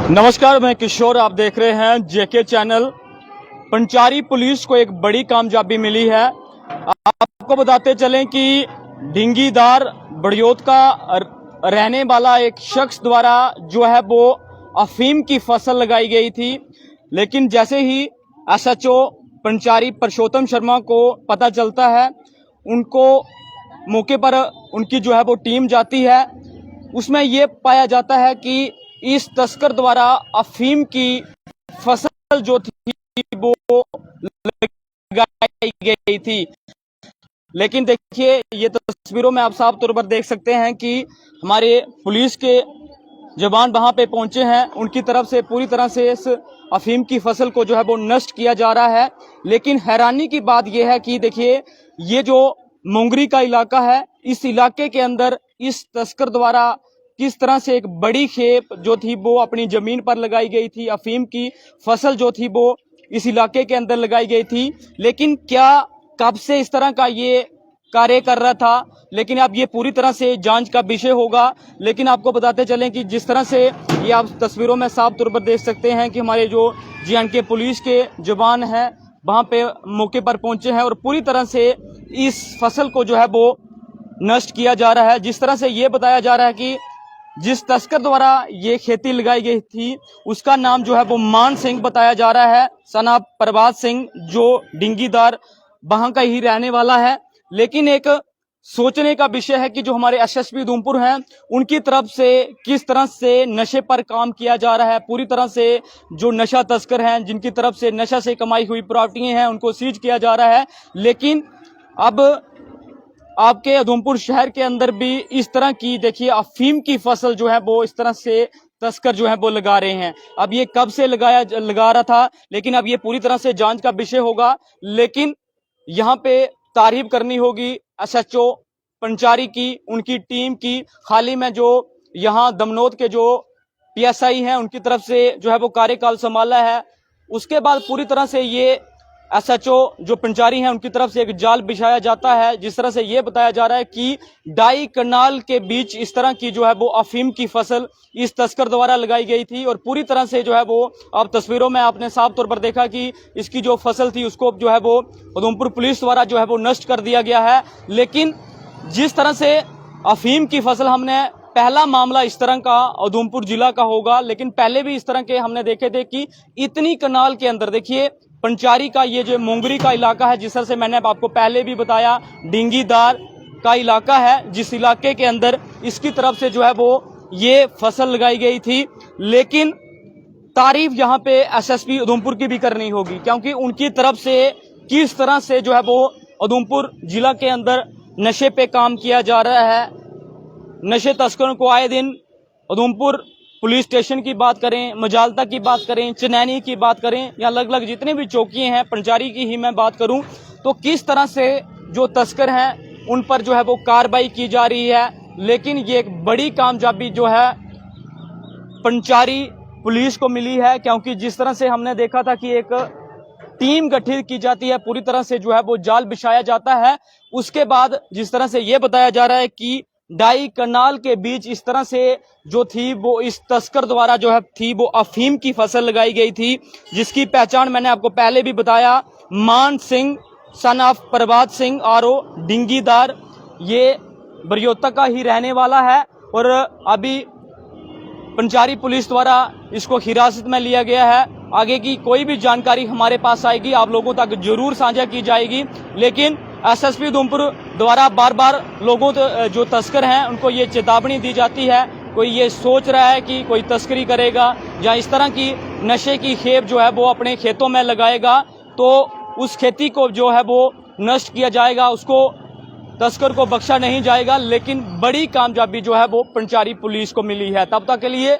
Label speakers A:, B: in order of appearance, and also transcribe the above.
A: नमस्कार, मैं किशोर। आप देख रहे हैं जेके चैनल। पंचारी पुलिस को एक बड़ी कामयाबी मिली है। आपको बताते चलें कि ढिंगीदार बड़ियोत का रहने वाला एक शख्स द्वारा जो है वो अफीम की फसल लगाई गई थी, लेकिन जैसे ही एसएचओ पंचारी पुरुषोत्तम शर्मा को पता चलता है, उनको मौके पर उनकी जो है वो टीम जाती है। उसमें ये पाया जाता है कि इस तस्कर द्वारा अफीम की फसल जो थी वो लगाई गई थी। लेकिन देखिए, ये तस्वीरों में आप साफ तौर पर देख सकते हैं कि हमारे पुलिस के जवान वहां पे पहुंचे हैं। उनकी तरफ से पूरी तरह से इस अफीम की फसल को जो है वो नष्ट किया जा रहा है। लेकिन हैरानी की बात यह है कि देखिए, ये जो मोंगरी का इलाका है, इस इलाके के अंदर इस तस्कर द्वारा किस तरह से एक बड़ी खेप जो थी वो अपनी जमीन पर लगाई गई थी। अफीम की फसल जो थी वो इस इलाके के अंदर लगाई गई थी। लेकिन क्या कब से इस तरह का ये कार्य कर रहा था, लेकिन अब ये पूरी तरह से जांच का विषय होगा। लेकिन आपको बताते चलें कि जिस तरह से ये आप तस्वीरों में साफ तौर पर देख सकते हैं कि हमारे जो जे.एंड.के पुलिस के जवान हैं वहां पे मौके पर पहुंचे हैं और पूरी तरह से इस फसल को जो है वो नष्ट किया जा रहा है। जिस तरह से ये बताया जा रहा है कि जिस तस्कर द्वारा ये खेती लगाई गई थी उसका नाम जो है वो मान सिंह बताया जा रहा है, सन ऑफ प्रभात सिंह, जो ढिंगीदार वहां का ही रहने वाला है। लेकिन एक सोचने का विषय है कि जो हमारे एसएसपी उधमपुर हैं, उनकी तरफ से किस तरह से नशे पर काम किया जा रहा है। पूरी तरह से जो नशा तस्कर हैं, जिनकी तरफ से नशा से कमाई हुई प्रॉपर्टियां हैं, उनको सीज किया जा रहा है। लेकिन अब आपके उधमपुर शहर के अंदर भी इस तरह की देखिए अफीम की फसल जो है वो इस तरह से तस्कर जो है वो लगा रहे हैं। अब ये कब से लगा रहा था, लेकिन अब ये पूरी तरह से जांच का विषय होगा। लेकिन यहाँ पे तारीफ करनी होगी एसएचओ पंचारी की, उनकी टीम की। हाल ही में जो यहाँ दमनोद के जो पीएसआई हैं, उनकी तरफ से जो है वो कार्यकाल संभाला है। उसके बाद पूरी तरह से ये एसएचओ जो पंचारी हैं उनकी तरफ से एक जाल बिछाया जाता है। जिस तरह से ये बताया जा रहा है कि 2.5 कनाल के बीच इस तरह की जो है वो अफीम की फसल इस तस्कर द्वारा लगाई गई थी और पूरी तरह से जो है वो अब तस्वीरों में आपने साफ तौर पर देखा कि इसकी जो फसल थी उसको जो है वो उधमपुर पुलिस द्वारा जो है वो नष्ट कर दिया गया है। लेकिन जिस तरह से अफीम की फसल, हमने पहला मामला इस तरह का उधमपुर जिला का होगा, लेकिन पहले भी इस तरह के हमने देखे थे कि इतनी कनाल के अंदर देखिए पंचारी का ये जो मोंगरी का इलाका है, जिस तरह से मैंने आपको पहले भी बताया ढिंगीदार का इलाका है, जिस इलाके के अंदर इसकी तरफ से जो है वो ये फसल लगाई गई थी। लेकिन तारीफ यहाँ पे एसएसपी उधमपुर की भी करनी होगी, क्योंकि उनकी तरफ से किस तरह से जो है वो उधमपुर जिला के अंदर नशे पे काम किया जा रहा है। नशे तस्करों को आए दिन उधमपुर पुलिस स्टेशन की बात करें, मजालता की बात करें, चनैनी की बात करें, या अलग अलग जितने भी चौकियां हैं, पंचारी की ही मैं बात करूं, तो किस तरह से जो तस्कर हैं उन पर जो है वो कार्रवाई की जा रही है। लेकिन ये एक बड़ी कामयाबी जो है पंचारी पुलिस को मिली है, क्योंकि जिस तरह से हमने देखा था कि एक टीम गठित की जाती है, पूरी तरह से जो है वो जाल बिछाया जाता है। उसके बाद जिस तरह से ये बताया जा रहा है कि 2.5 कनाल के बीच इस तरह से जो थी वो इस तस्कर द्वारा जो है थी वो अफीम की फसल लगाई गई थी, जिसकी पहचान मैंने आपको पहले भी बताया, Man Singh, son of Prabhat Singh, RO ढिंगीदार, ये बरियोता का ही रहने वाला है। और अभी पंचारी पुलिस द्वारा इसको हिरासत में लिया गया है। आगे की कोई भी जानकारी हमारे पास आएगी, आप लोगों तक जरूर साझा की जाएगी। लेकिन एसएसपी उधमपुर द्वारा बार बार लोगों जो तस्कर हैं उनको ये चेतावनी दी जाती है, कोई ये सोच रहा है कि कोई तस्करी करेगा या इस तरह की नशे की खेप जो है वो अपने खेतों में लगाएगा तो उस खेती को जो है वो नष्ट किया जाएगा, उसको तस्कर को बख्शा नहीं जाएगा। लेकिन बड़ी कामयाबी जो है वो पंचारी पुलिस को मिली है। तब तक के लिए